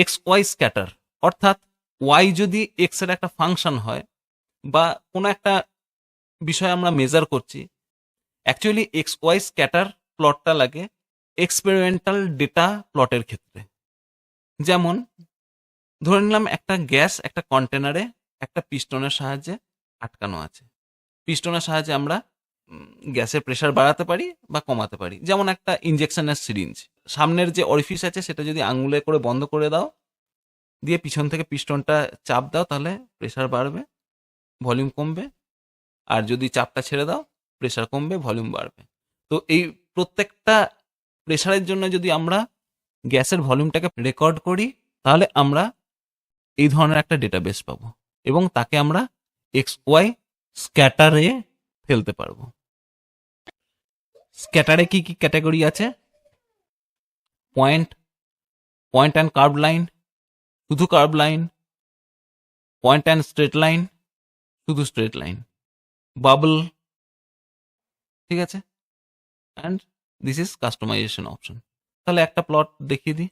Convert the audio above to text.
X Y scatter, অর্থাৎ Y যদি x এর একটা ফাংশন হয় বা কোনো একটা বিষয় আমরা মেজার করছি, অ্যাকচুয়ালি এক্স ওয়াই স্ক্যাটার প্লটটা লাগে এক্সপেরিমেন্টাল ডেটা প্লটের ক্ষেত্রে। যেমন ধরে নিলাম একটা গ্যাস একটা কন্টেনারে একটা পিস্টনের সাহায্যে আটকানো আছে। পিস্টনের সাহায্যে আমরা গ্যাসের প্রেসার বাড়াতে পারি বা কমাতে পারি। যেমন একটা ইনজেকশনের সিরিঞ্জ, সামনের যে অরিফিস আছে সেটা যদি আঙুলে করে বন্ধ করে দাও, দিয়ে পিছন থেকে পিস্টনটা চাপ দাও, তাহলে প্রেসার বাড়বে, ভলিউম কমবে। আর যদি চাপটা ছেড়ে দাও, প্রেসার কমবে, ভলিউম বাড়বে। তো এই প্রত্যেকটা প্রেসারের জন্য যদি আমরা গ্যাসের ভলিউমটাকে রেকর্ড করি, তাহলে আমরা এই ধরনের একটা ডেটাবেস পাবো এবং তাকে আমরা এক্স ওয়াই স্ক্যাটারে ফেলতে পারবো। স্ক্যাটারে কি কি ক্যাটাগরি আছে? Point, point and curve line, শুধু curve line, point and straight line, শুধু স্ট্রেট লাইন, বাবল, ঠিক আছে, and this is customization option. তাহলে একটা প্লট দেখিয়ে দিই।